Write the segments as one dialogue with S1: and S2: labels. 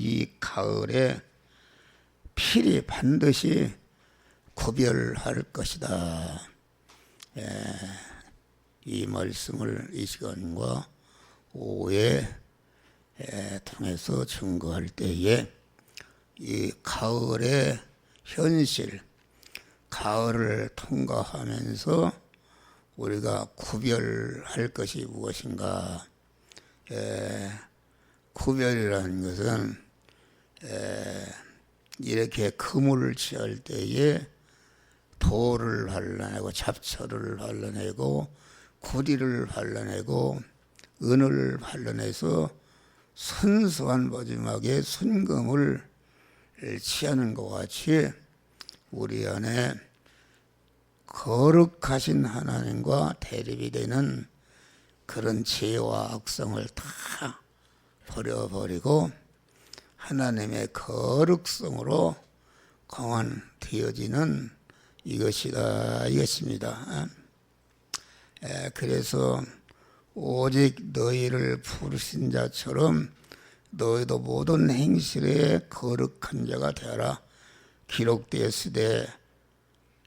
S1: 이 가을에 필히 반드시 구별할 것이다. 이 말씀을 이 시간과 오후에 통해서 증거할 때에 이 가을의 현실, 가을을 통과하면서 우리가 구별할 것이 무엇인가. 구별이라는 것은 이렇게 그물을 취할 때에 돌을 발라내고 잡초를 발라내고 구리를 발라내고 은을 발라내서 순수한 마지막에 순금을 취하는 것 같이 우리 안에 거룩하신 하나님과 대립이 되는 그런 죄와 악성을 다 버려버리고 하나님의 거룩성으로 강화되어지는 이것이다, 이것입니다. 그래서 오직 너희를 부르신 자처럼 너희도 모든 행실에 거룩한 자가 되어라. 기록되었으되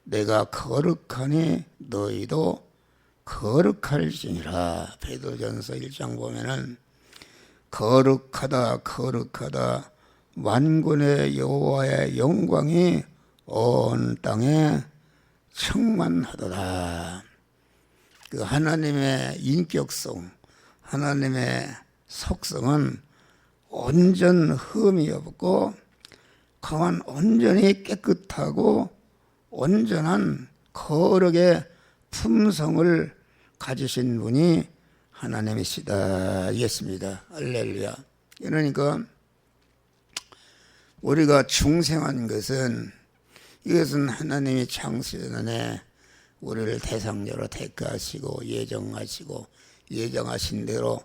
S1: 내가 거룩하니 너희도 거룩할지니라. 베드로전서 1장 보면은 거룩하다 거룩하다 만군의 여호와의 영광이 온 땅에 충만하도다. 그 하나님의 인격성, 하나님의 속성은 온전 흠이 없고 강한 온전히 깨끗하고 온전한 거룩의 품성을 가지신 분이 하나님이시다 이겠습니다. 할렐루야. 그러니까 우리가 중생한 것은 이것은 하나님이 창세전에 우리를 대상자로 택하시고 예정하신 대로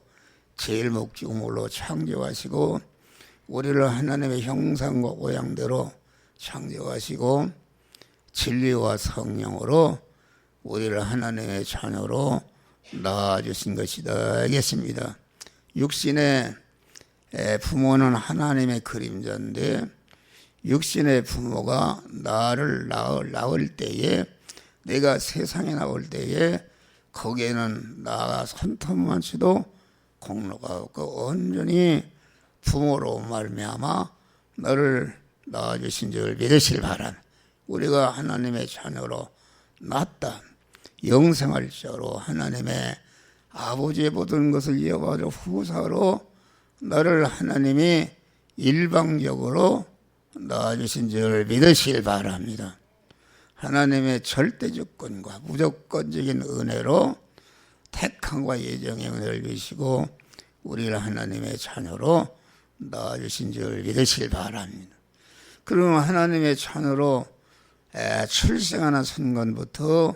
S1: 제일 목적물로 창조하시고 우리를 하나님의 형상과 모양대로 창조하시고 진리와 성령으로 우리를 하나님의 자녀로 낳아주신 것이다 알겠습니다. 육신의 부모는 하나님의 그림자인데 육신의 부모가 나를 낳을 때에 내가 세상에 나올 때에 거기에는 나가 손톱만치도 공로가 없고 온전히 부모로 말미암아 너를 낳아주신 줄 믿으실 바람. 우리가 하나님의 자녀로 낳았다. 영생할 자로 하나님의 아버지의 모든 것을 이어받아 후사로 너를 하나님이 일방적으로 낳아주신 줄 믿으실 바랍니다. 하나님의 절대주권과 무조건적인 은혜로 택함과 예정의 은혜를 주시고 우리를 하나님의 자녀로 낳아주신 줄 믿으실 바랍니다. 그러면 하나님의 자녀로 출생하는 순간부터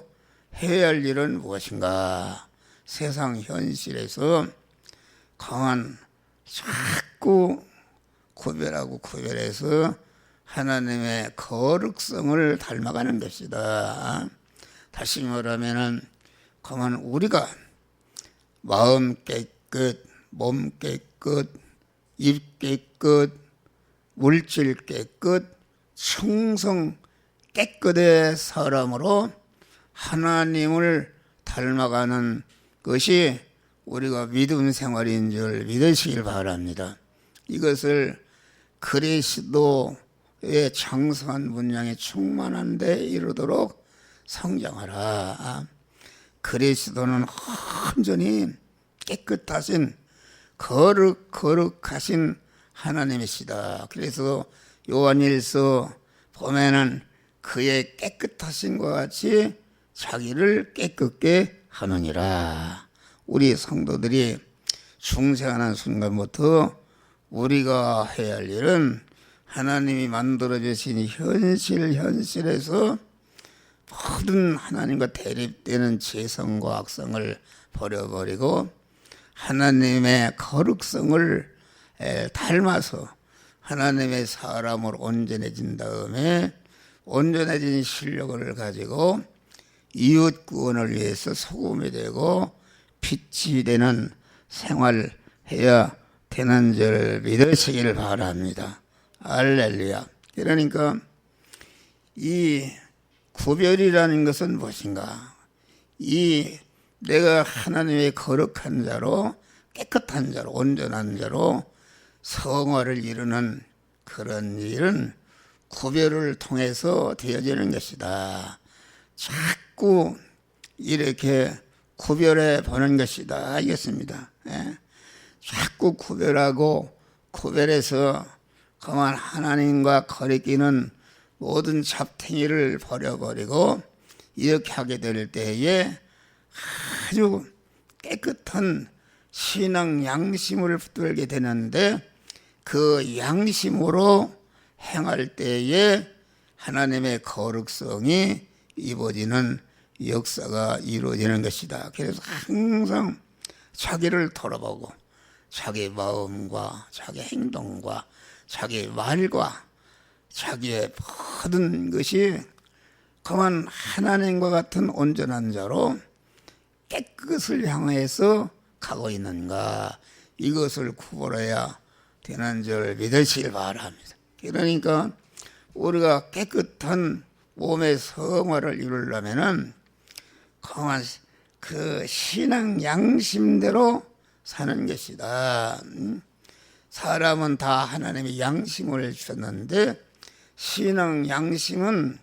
S1: 해야 할 일은 무엇인가? 세상 현실에서 강한 자꾸 구별해서 하나님의 거룩성을 닮아가는 것이다. 다시 말하면 강한 우리가 마음 깨끗, 몸 깨끗, 입 깨끗, 물질 깨끗, 충성 깨끗의 사람으로 하나님을 닮아가는 것이 우리가 믿음 생활인 줄 믿으시길 바랍니다. 이것을 그리스도의 장성한 분량에 충만한 데 이르도록 성장하라. 그리스도는 온전히 깨끗하신 거룩하신 하나님이시다. 그래서 요한일서 보면은 그의 깨끗하심과 같이 자기를 깨끗게 하느니라. 우리 성도들이 중생하는 순간부터 우리가 해야 할 일은 하나님이 만들어주신 현실에서 모든 하나님과 대립되는 죄성과 악성을 버려버리고 하나님의 거룩성을 닮아서 하나님의 사람으로 온전해진 다음에 온전해진 실력을 가지고 이웃 구원을 위해서 소금이 되고 빛이 되는 생활해야 되는 줄 믿으시길 바랍니다. 할렐루야. 그러니까 이 구별이라는 것은 무엇인가? 이 내가 하나님의 거룩한 자로, 깨끗한 자로, 온전한 자로 성화를 이루는 그런 일은 구별을 통해서 되어지는 것이다. 자꾸 이렇게 구별해 보는 것이다. 알겠습니다. 예? 자꾸 구별하고 구별해서 그만 하나님과 거리끼는 모든 잡탱이를 버려버리고 이렇게 하게 될 때에 아주 깨끗한 신앙 양심을 붙들게 되는데 그 양심으로 행할 때에 하나님의 거룩성이 입어지는 역사가 이루어지는 것이다. 그래서 항상 자기를 돌아보고 자기 마음과 자기 행동과 자기 말과 자기의 모든 것이 그만 하나님과 같은 온전한 자로 깨끗을 향해서 가고 있는가, 이것을 구별해야 되는 줄 믿으시길 바랍니다. 그러니까 우리가 깨끗한 몸의 성화를 이루려면은 그만 그 신앙 양심대로 사는 것이다. 사람은 다 하나님의 양심을 주셨는데 신앙 양심은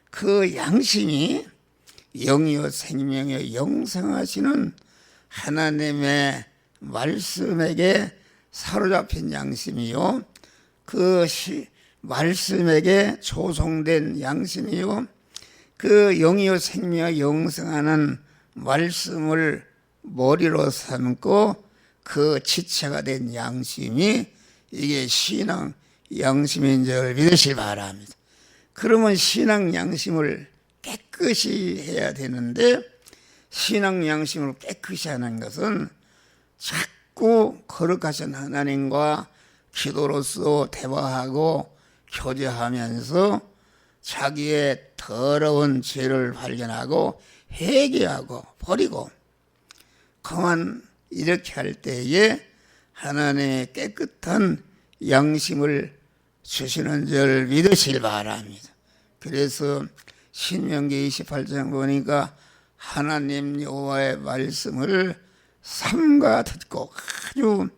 S1: 그 양심이 영이요 생명의 영생하시는 하나님의 말씀에게 사로잡힌 양심이요, 그 말씀에게 조성된 양심이요, 그 영이요 생명의 영생하는 말씀을 머리로 삼고 그 지체가 된 양심이 이게 신앙 양심인 줄 믿으시기 바랍니다. 그러면 신앙 양심을 깨끗이 해야 되는데 신앙 양심을 깨끗이 하는 것은 자꾸 거룩하신 하나님과 기도로서 대화하고 교제하면서 자기의 더러운 죄를 발견하고 회개하고 버리고 그만 이렇게 할 때에 하나님의 깨끗한 양심을 주시는 줄 믿으시길 바랍니다. 그래서 신명기 28장 보니까 하나님 여호와의 말씀을 삼가 듣고 아주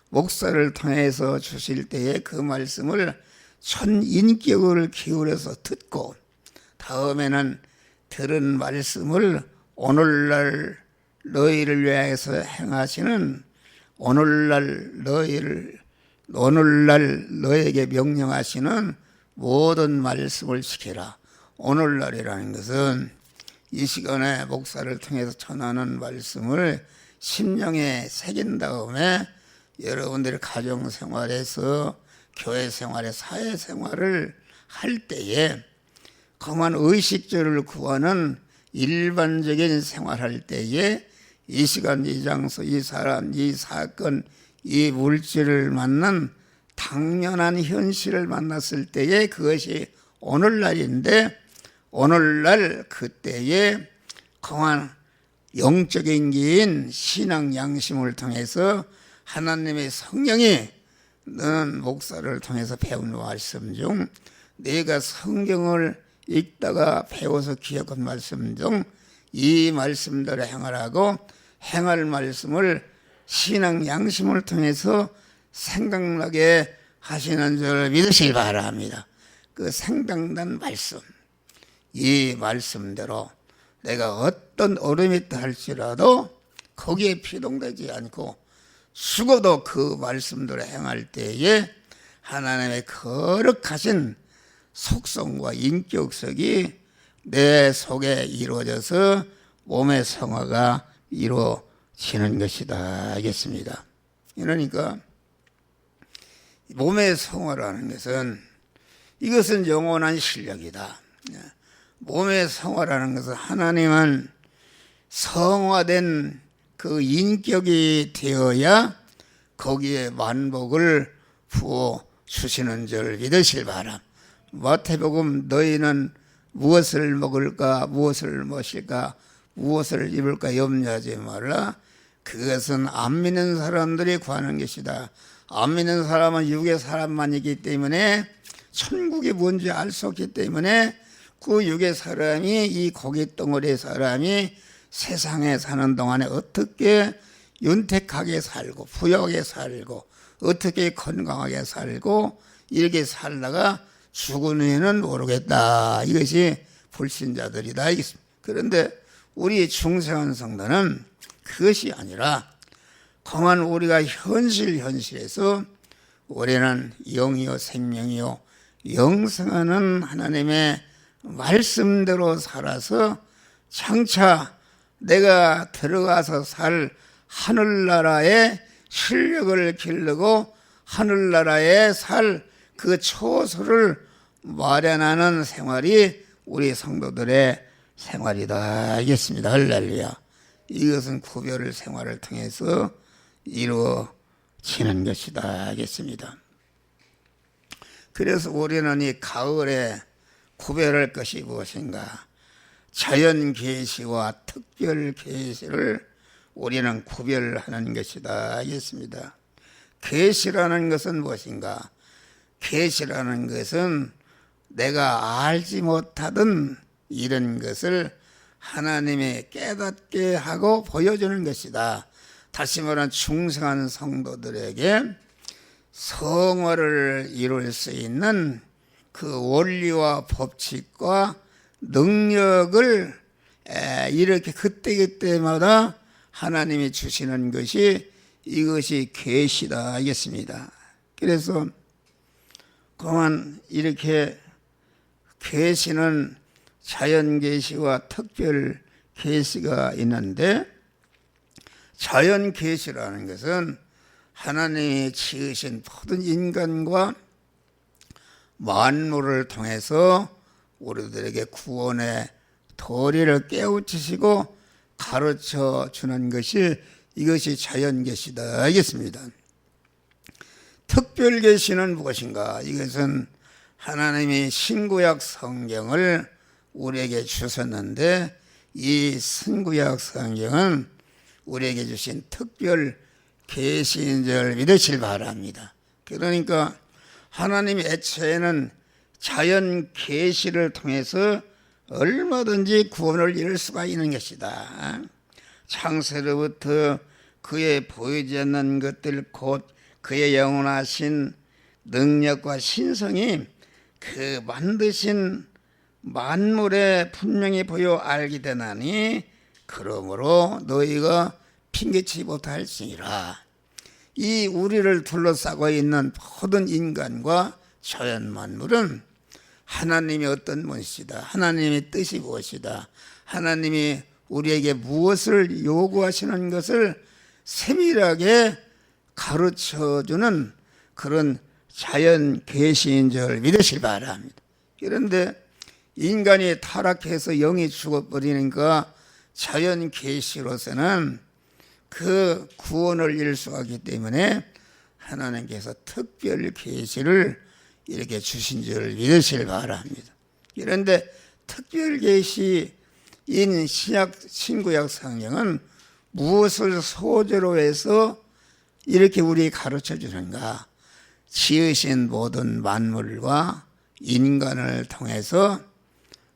S1: 목사를 통해서 주실 때에 그 말씀을 전인격을 기울여서 듣고 다음에는 들은 말씀을 오늘날 너희를 위하여서 행하시는 오늘날 너에게 명령하시는 모든 말씀을 지켜라. 오늘날이라는 것은 이 시간에 목사를 통해서 전하는 말씀을 심령에 새긴 다음에 여러분들이 가정생활에서 교회생활에 사회생활을 할 때에 그만 의식주를 구하는 일반적인 생활할 때에 이 시간, 이 장소, 이 사람, 이 사건, 이 물질을 만난 당연한 현실을 만났을 때에 그것이 오늘날인데 오늘날 그때에 그만 영적인 기인 신앙 양심을 통해서 하나님의 성령이 너는 목사를 통해서 배운 말씀 중 내가 성경을 읽다가 배워서 기억한 말씀 중 이 말씀대로 행하라고 행할 말씀을 신앙 양심을 통해서 생각나게 하시는 줄 믿으시기 바랍니다. 그 생각난 말씀, 이 말씀대로 내가 어떤 어려움이 있다 할지라도 거기에 피동되지 않고 죽어도 그 말씀대로 행할 때에 하나님의 거룩하신 속성과 인격석이 내 속에 이루어져서 몸의 성화가 이루어지는 것이다. 알겠습니다. 그러니까 몸의 성화라는 것은 이것은 영원한 실력이다. 몸의 성화라는 것은 하나님은 성화된 그 인격이 되어야 거기에 만복을 부어 주시는 줄 믿으실 바람. 마태복음 너희는 무엇을 먹을까 무엇을 마실까 무엇을 입을까 염려하지 말라. 그것은 안 믿는 사람들이 구하는 것이다. 안 믿는 사람은 육의 사람만이기 때문에 천국이 뭔지 알 수 없기 때문에 그 육의 사람이 이 고기 덩어리의 사람이 세상에 사는 동안에 어떻게 윤택하게 살고 부유하게 살고 어떻게 건강하게 살고 이렇게 살다가 죽은 후에는 모르겠다. 이것이 불신자들이다. 그런데 우리 중생한 성도는 그것이 아니라 그만 우리가 현실에서 우리는 영이요 생명이요 영생하는 하나님의 말씀대로 살아서 장차 내가 들어가서 살 하늘나라의 실력을 기르고 하늘나라에 살 그 처소를 마련하는 생활이 우리 성도들의 생활이다. 알겠습니다. 할렐루야. 이것은 구별 생활을 통해서 이루어지는 것이다. 알겠습니다. 그래서 우리는 이 가을에 구별할 것이 무엇인가? 자연 계시와 특별 계시를 우리는 구별하는 것이다. 알겠습니다. 계시라는 것은 무엇인가? 계시라는 것은 내가 알지 못하던 이런 것을 하나님이 깨닫게 하고 보여주는 것이다. 다시 말하면 중생한 성도들에게 성화를 이룰 수 있는 그 원리와 법칙과 능력을 이렇게 그때그때마다 하나님이 주시는 것이 이것이 계시다. 알겠습니다. 그래서 그만 이렇게 계시는 자연 계시와 특별 계시가 있는데 자연 계시라는 것은 하나님이 지으신 모든 인간과 만물을 통해서 우리들에게 구원의 도리를 깨우치시고 가르쳐 주는 것이 이것이 자연 계시다. 알겠습니다. 특별 계시는 무엇인가? 이것은 하나님이 신구약 성경을 우리에게 주셨는데 이 신구약 성경은 우리에게 주신 특별 계시인 줄 믿으시길 바랍니다. 그러니까 하나님이 애초에는 자연 계시를 통해서 얼마든지 구원을 이룰 수가 있는 것이다. 창세로부터 그의 보이지 않는 것들 곧 그의 영원하신 능력과 신성이 그 만드신 만물에 분명히 보여 알게 되나니 그러므로 너희가 핑계치 못할지니라. 이 우리를 둘러싸고 있는 모든 인간과 자연 만물은 하나님이 어떤 분이시다, 하나님의 뜻이 무엇이다, 하나님이 우리에게 무엇을 요구하시는 것을 세밀하게 가르쳐주는 그런 자연 계시인 줄 믿으시기 바랍니다. 그런데 인간이 타락해서 영이 죽어버리니까 자연 계시로서는 그 구원을 이룰 수가 없기 때문에 하나님께서 특별 계시를 이렇게 주신 줄 믿으시길 바랍니다. 그런데 특별 계시인 신구약 성경은 무엇을 소재로 해서 이렇게 우리 가르쳐 주는가? 지으신 모든 만물과 인간을 통해서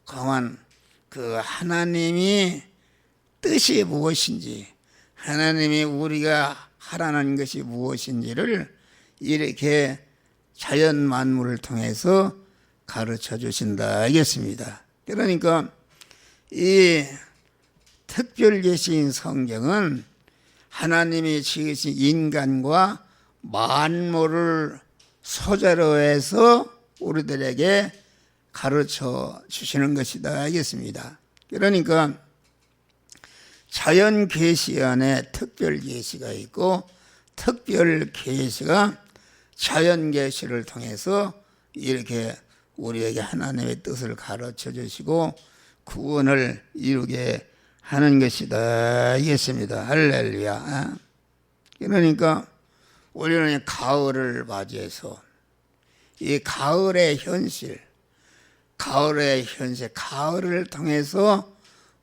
S1: 강한 그 하나님이 뜻이 무엇인지, 하나님이 우리가 하라는 것이 무엇인지를 이렇게 자연 만물을 통해서 가르쳐 주신다. 알겠습니다. 그러니까 이 특별 계시인 성경은 하나님이 지으신 인간과 만물을 소재로 해서 우리들에게 가르쳐 주시는 것이다. 알겠습니다. 그러니까 자연 계시 안에 특별 계시가 있고 특별 계시가 자연 계시를 통해서 이렇게 우리에게 하나님의 뜻을 가르쳐 주시고 구원을 이루게 하는 것이다. 알겠습니다. 할렐루야. 그러니까 우리는 가을을 맞이해서 이 가을의 현실, 가을을 통해서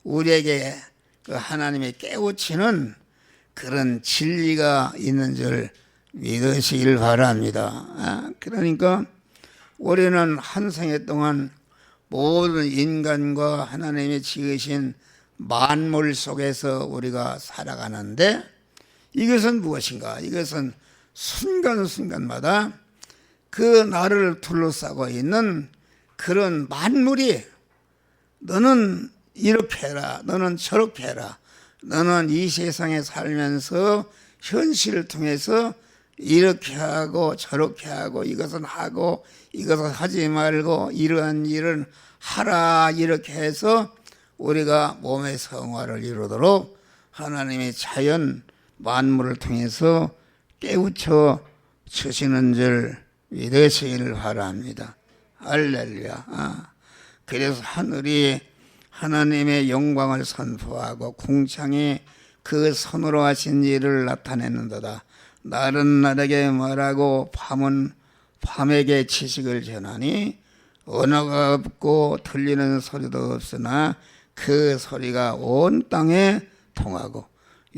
S1: 우리에게 그 하나님의 깨우치는 그런 진리가 있는 줄 믿으시길 바랍니다. 그러니까 우리는 한 생애 동안 모든 인간과 하나님이 지으신 만물 속에서 우리가 살아가는데 이것은 무엇인가? 이것은 순간순간마다 그 나를 둘러싸고 있는 그런 만물이 너는 이렇게 해라, 너는 저렇게 해라, 너는 이 세상에 살면서 현실을 통해서 이렇게 하고 저렇게 하고 이것은 하고 이것은 하지 말고 이러한 일은 하라, 이렇게 해서 우리가 몸의 성화를 이루도록 하나님의 자연 만물을 통해서 깨우쳐 주시는 줄 믿으시기를 바랍니다. 할렐루야. 그래서 하늘이 하나님의 영광을 선포하고 궁창이 그 손으로 하신 일을 나타내는도다. 날은 날에게 말하고 밤은 밤에게 지식을 전하니 언어가 없고 들리는 소리도 없으나 그 소리가 온 땅에 통하고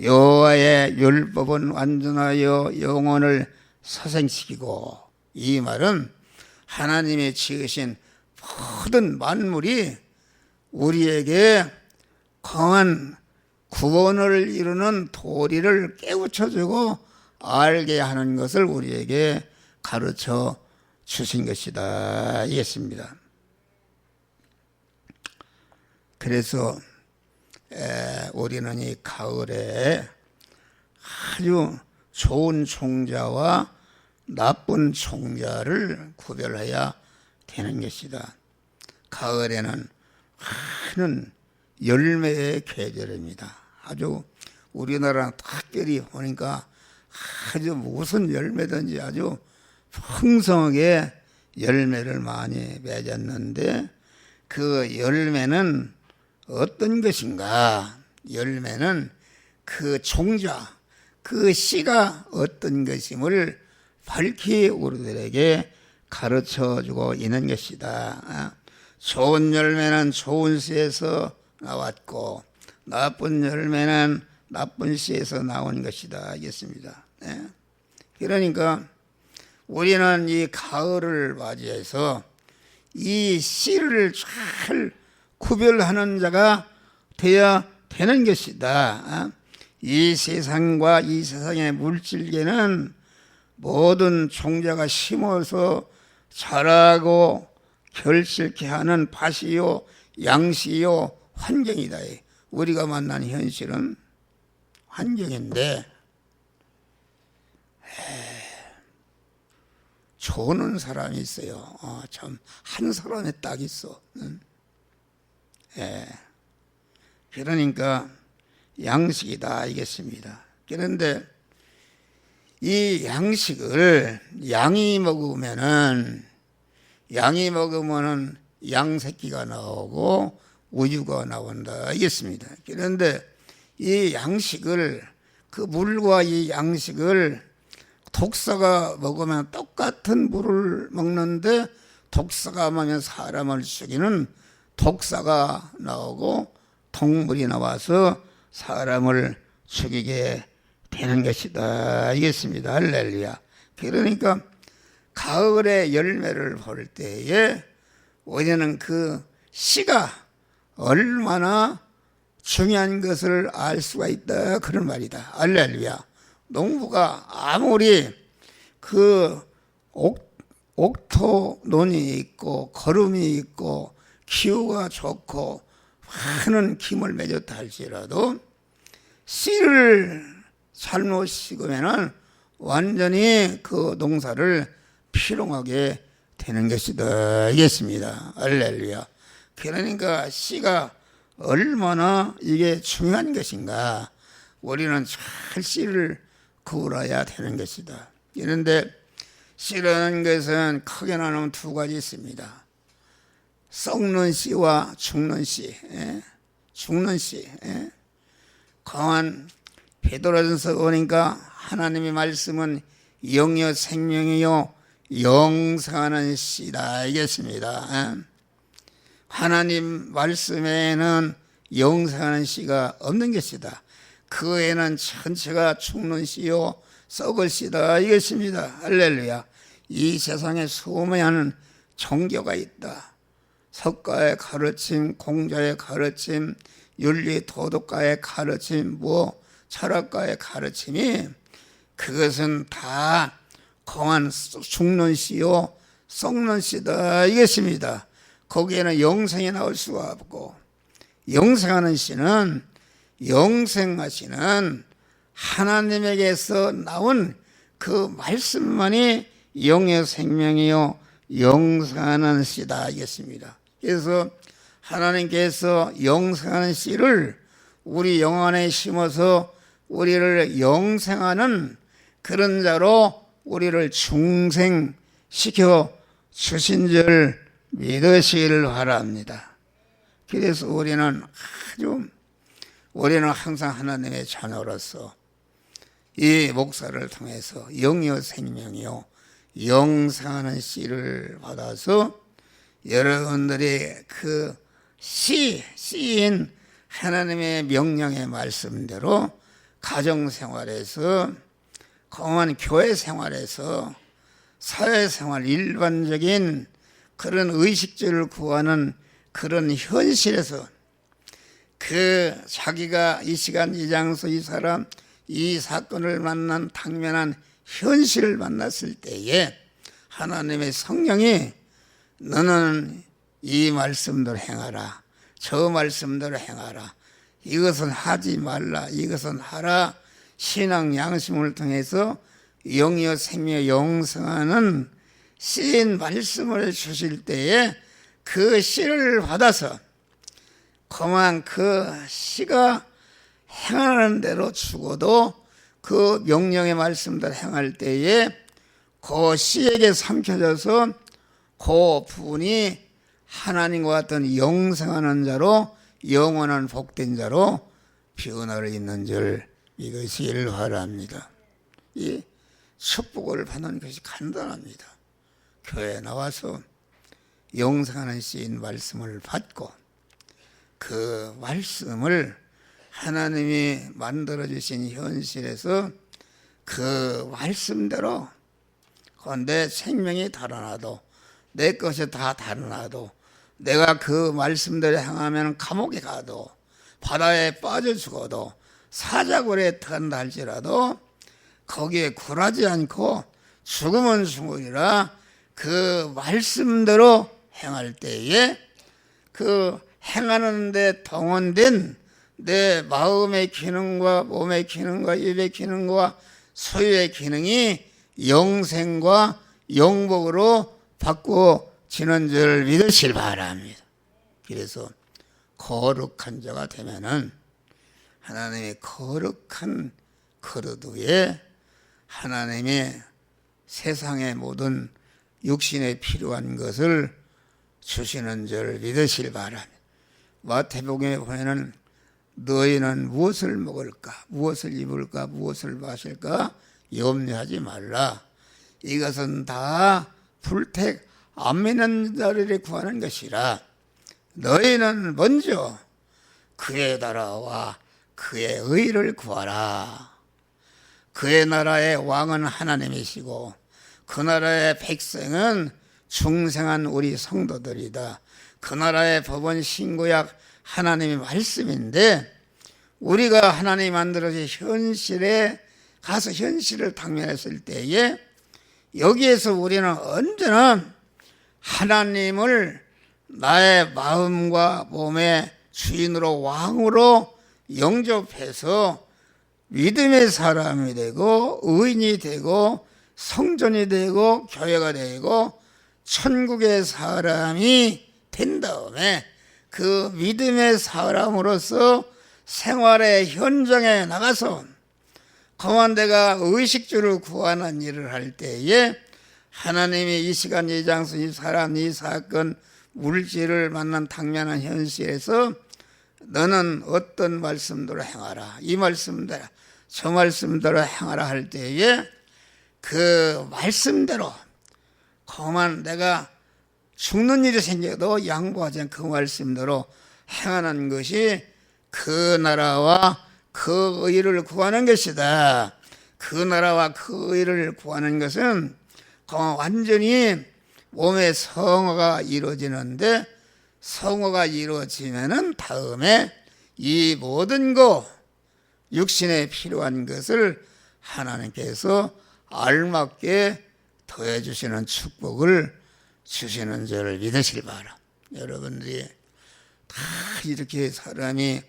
S1: 여호와의 율법은 완전하여 영혼을 사생시키고, 이 말은 하나님이 지으신 모든 만물이 우리에게 강한 구원을 이루는 도리를 깨우쳐주고 알게 하는 것을 우리에게 가르쳐 주신 것이다 이겠습니다. 그래서 우리는 이 가을에 아주 좋은 종자와 나쁜 종자를 구별해야 되는 것이다. 가을에는 많은 열매의 계절입니다. 아주 우리나라 특별히 보니까 아주 무슨 열매든지 아주 풍성하게 열매를 많이 맺었는데 그 열매는 어떤 것인가? 열매는 그 종자, 그 씨가 어떤 것임을 밝히 우리들에게 가르쳐주고 있는 것이다. 좋은 열매는 좋은 씨에서 나왔고 나쁜 열매는 나쁜 씨에서 나온 것이다 하겠습니다. 그러니까 우리는 이 가을을 맞이해서 이 씨를 잘 구별하는 자가 되어야 되는 것이다. 이 세상과 이 세상의 물질계는 모든 종자가 심어서 자라고 결실케 하는 밭이요 양식이요 환경이다. 우리가 만난 현실은 환경인데 조는 사람이 있어요. 참 한 사람이 딱 있어. 그러니까 양식이다 이겠습니다. 그런데 이 양식을 양이 먹으면은 양새끼가 나오고 우유가 나온다 이겠습니다. 그런데 이 양식을 그 물과 이 양식을 독사가 먹으면 똑같은 물을 먹는데 독사가 먹으면 사람을 죽이는 독사가 나오고 동물이 나와서 사람을 죽이게 되는 것이다 알겠습니다. 할렐루야. 그러니까 가을의 열매를 볼 때에 우리는 그 씨가 얼마나 중요한 것을 알 수가 있다 그런 말이다. 할렐루야. 농부가 아무리 그 옥토논이 있고 거름이 있고 기후가 좋고 많은 김을 맺었다 할지라도 씨를 잘못 심으면은 완전히 그 농사를 피롱하게 되는 것이다 알겠습니다. 할렐루야. 그러니까 씨가 얼마나 이게 중요한 것인가. 우리는 잘 씨를 구울어야 되는 것이다. 그런데 씨라는 것은 크게 나누면 두 가지 있습니다. 썩는 씨와 죽는 씨. 죽는 씨. 강한 베드로전서 보니까 하나님의 말씀은 영이요 생명이요 영생하는 씨다 알겠습니다. 하나님 말씀에는 영생하는 씨가 없는 것이다. 그 애는 전체가 죽는 씨요 썩을 씨다 이것입니다. 할렐루야. 이 세상에 수많은 종교가 있다. 석가의 가르침, 공자의 가르침, 윤리 도덕가의 가르침, 철학가의 가르침이 그것은 다 공한 죽는 씨요 썩는 씨다 이것입니다. 거기에는 영생이 나올 수가 없고, 영생하는 씨는 영생하시는 하나님에게서 나온 그 말씀만이 영의 생명이요 영생하는 씨다 이겠습니다. 그래서 하나님께서 영생하는 씨를 우리 영 안에 심어서 우리를 영생하는 그런 자로 우리를 중생시켜 주신 줄 믿으시길 바랍니다. 그래서 우리는 항상 하나님의 자녀로서 이 목사를 통해서 영이요 생명이요 영생하는 씨를 받아서 여러분들이 그 씨인 하나님의 명령의 말씀대로 가정생활에서 공한 교회생활에서 사회생활 일반적인 그런 의식주를 구하는 그런 현실에서 그 자기가 이 시간 이 장소 이 사람 이 사건을 만난 당면한 현실을 만났을 때에 하나님의 성령이 너는 이 말씀대로 행하라, 저 말씀대로 행하라, 이것은 하지 말라, 이것은 하라, 신앙 양심을 통해서 영이요 생명의 영생하는 씨인 말씀을 주실 때에 그 씨를 받아서 그만 그 씨가 행하는 대로 죽어도 그 명령의 말씀대로 행할 때에 그 씨에게 삼켜져서 그 분이 하나님과 같은 영생하는 자로 영원한 복된 자로 변화를 있는 줄 믿으시길 바랍니다. 이 축복을 받는 것이 간단합니다. 교회에 나와서 영생하는 씨인 말씀을 받고 그 말씀을 하나님이 만들어주신 현실에서 그 말씀대로 내 생명이 달아나도 내 것이 다 달아나도 내가 그 말씀대로 행하면 감옥에 가도 바다에 빠져 죽어도 사자굴에 들어간다 할지라도 거기에 굴하지 않고 죽으면 죽으리라 그 말씀대로 행할 때에 그 행하는 데 동원된 내 마음의 기능과 몸의 기능과 입의 기능과 소유의 기능이 영생과 영복으로 바꾸어지는 줄 믿으시길 바랍니다. 그래서 거룩한 자가 되면은 하나님의 거룩한 그릇 위에 하나님의 세상의 모든 육신에 필요한 것을 주시는 줄 믿으시길 바랍니다. 마태복음에 보면은 너희는 무엇을 먹을까, 무엇을 입을까, 무엇을 마실까 염려하지 말라. 이것은 다 불택 안 믿는 자를 구하는 것이라. 너희는 먼저 그의 나라와 그의 의를 구하라. 그의 나라의 왕은 하나님이시고 그 나라의 백성은 중생한 우리 성도들이다. 그 나라의 법은 신구약 하나님의 말씀인데 우리가 하나님이 만들어진 현실에 가서 현실을 당면했을 때에 여기에서 우리는 언제나 하나님을 나의 마음과 몸의 주인으로 왕으로 영접해서 믿음의 사람이 되고 의인이 되고 성전이 되고 교회가 되고 천국의 사람이 된 다음에 그 믿음의 사람으로서 생활의 현장에 나가서 그만 내가 의식주를 구하는 일을 할 때에 하나님이 이 시간 이 장소 이 사람 이 사건 물질을 만난 당면한 현실에서 너는 어떤 말씀대로 행하라 이 말씀대로 저 말씀대로 행하라 할 때에 그 말씀대로 그만 내가 죽는 일이 생겨도 양보하지 않고 그 말씀대로 행하는 것이 그 나라와 그 의를 구하는 것이다. 그 나라와 그 의를 구하는 것은 완전히 몸의 성화가 이루어지는데, 성화가 이루어지면은 다음에 이 모든 육신에 필요한 것을 하나님께서 알맞게 더해 주시는 축복을 주시는 줄을 믿으시기 바라. 여러분들이 다 이렇게 사람이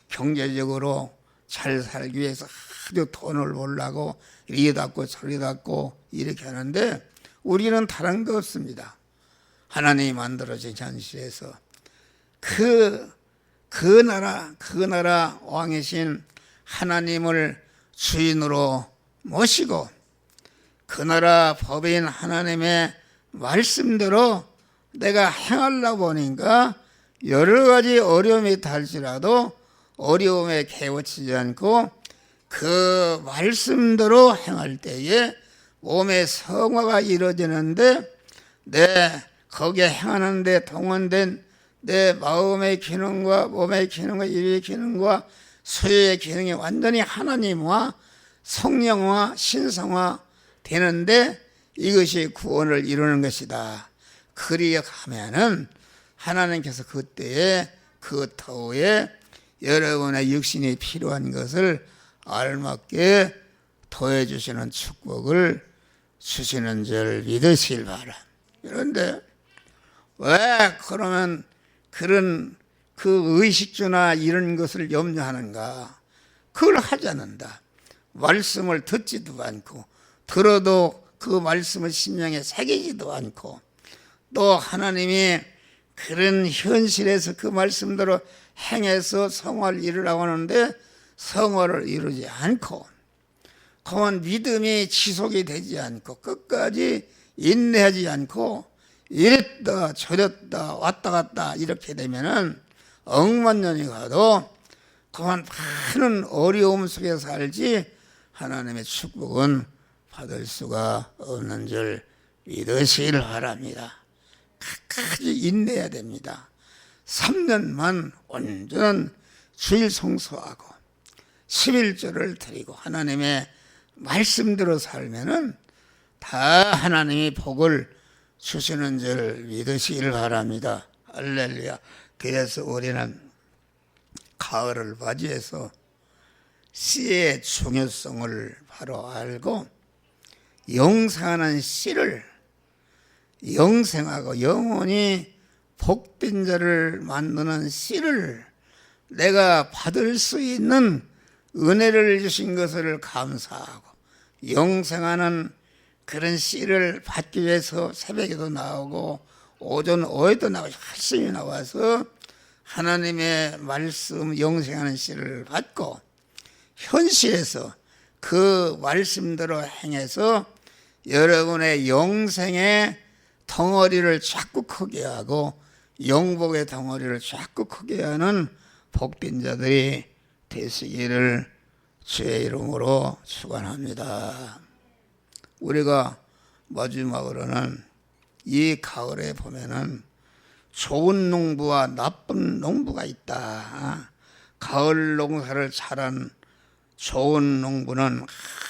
S1: 경제적으로 잘 살기 위해서 아주 돈을 벌려고 이리 닫고 저리 닫고 이렇게 하는데, 우리는 다른 거 없습니다. 하나님이 만들어진 현실에서 그 나라 왕이신 하나님을 주인으로 모시고 그 나라 법인 하나님의 말씀대로 내가 행하려고 보니까 여러 가지 어려움이 탈지라도 어려움에 개우치지 않고 그 말씀대로 행할 때에 몸의 성화가 이루어지는데, 거기에 행하는데 동원된 내 마음의 기능과 몸의 기능과 입의 기능과 소유의 기능이 완전히 하나님과 성령과 신성화 되는데, 이것이 구원을 이루는 것이다. 그리하면은 하나님께서 그때에 그 터에 여러분의 육신이 필요한 것을 알맞게 더해 주시는 축복을 주시는 줄 믿으시길 바라. 그런데 왜 그러면 그런 그 의식주나 이런 것을 염려하는가? 그걸 하지 않는다. 말씀을 듣지도 않고 들어도 그 말씀을 심령에 새기지도 않고, 또 하나님이 그런 현실에서 그 말씀대로 행해서 성화를 이루라고 하는데 성화를 이루지 않고, 그만 믿음이 지속이 되지 않고 끝까지 인내하지 않고 이랬다 저랬다 왔다 갔다 이렇게 되면은 억만년이 가도 그만 많은 어려움 속에 살지 하나님의 축복은 받을 수가 없는 줄 믿으시길 바랍니다. 끝까지 인내해야 됩니다. 3년만 온전한 주일 성수하고 11조를 드리고 하나님의 말씀대로 살면은 다 하나님이 복을 주시는 줄 믿으시길 바랍니다. 할렐루야. 그래서 우리는 가을을 맞이해서 씨의 중요성을 바로 알고 영생하는 씨를 영생하고 영원히 복된 자를 만드는 씨를 내가 받을 수 있는 은혜를 주신 것을 감사하고 영생하는 그런 씨를 받기 위해서 새벽에도 나오고 오전 오후에도 나오고 열심히 나와서 하나님의 말씀 영생하는 씨를 받고 현실에서 그 말씀대로 행해서 여러분의 영생의 덩어리를 자꾸 크게 하고 영복의 덩어리를 자꾸 크게 하는 복된 자들이 되시기를 주의 이름으로 축원합니다. 우리가 마지막으로는 이 가을에 보면은 좋은 농부와 나쁜 농부가 있다. 가을 농사를 잘한 좋은 농부는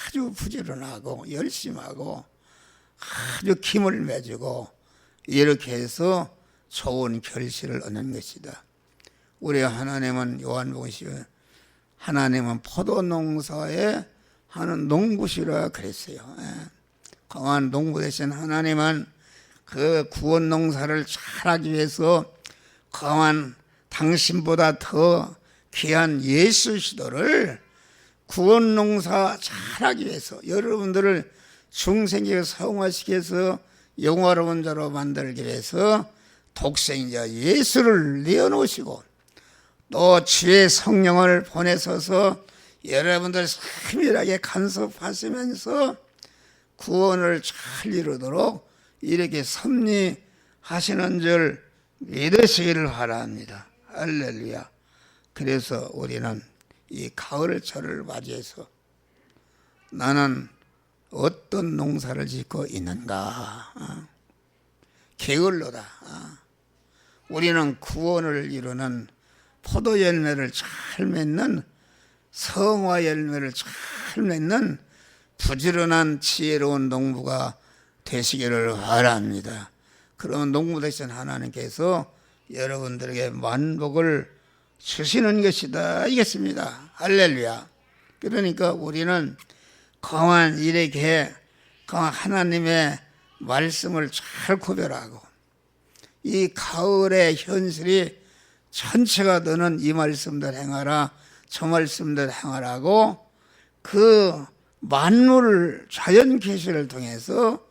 S1: 아주 부지런하고 열심하고 아주 힘을 내주고 이렇게 해서 좋은 결실을 얻는 것이다. 우리 하나님은 요한복음 하나님은 포도 농사에 하는 농부시라 그랬어요. 강한 농부 대신 하나님은 그 구원 농사를 잘하기 위해서 강한 당신보다 더 귀한 예수 시도를 구원 농사 잘하기 위해서 여러분들을 중생에 성화시켜서 영화로운 자로 만들기 위해서 독생자 예수를 내어놓으시고 또 주의 성령을 보내셔서 여러분들 세밀하게 간섭하시면서 구원을 잘 이루도록 이렇게 섭리하시는 줄 믿으시기를 바랍니다. 할렐루야. 그래서 우리는 이 가을철을 맞이해서 나는 어떤 농사를 짓고 있는가? 게을러다. 우리는 구원을 이루는 포도 열매를 잘 맺는 성화 열매를 잘 맺는 부지런한 지혜로운 농부가 되시기를 바랍니다. 그런 농부 되신 하나님께서 여러분들에게 만복을 주시는 것이다 이겠습니다. 할렐루야. 그러니까 우리는 강한 일에게 강한 하나님의 말씀을 잘 구별하고 이 가을의 현실이 전체가 너는 이 말씀들 행하라 저 말씀들 행하라고 그 만물 자연 계시를 통해서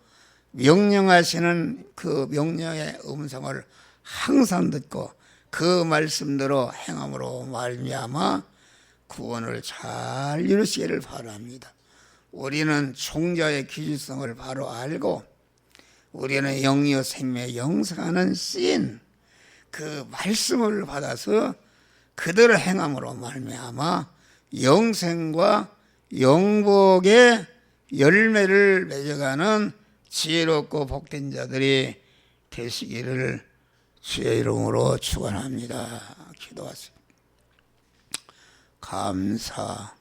S1: 명령하시는 그 명령의 음성을 항상 듣고 그 말씀대로 행함으로 말미암아 구원을 잘 이루시기를 바랍니다. 우리는 종자의 귀질성을 바로 알고 우리는 영이요 생명의 영생하는 씬 그 말씀을 받아서 그대로 행함으로 말미암아 영생과 영복의 열매를 맺어가는 지혜롭고 복된 자들이 되시기를 주의 이름으로 축원합니다. 기도하세요. 감사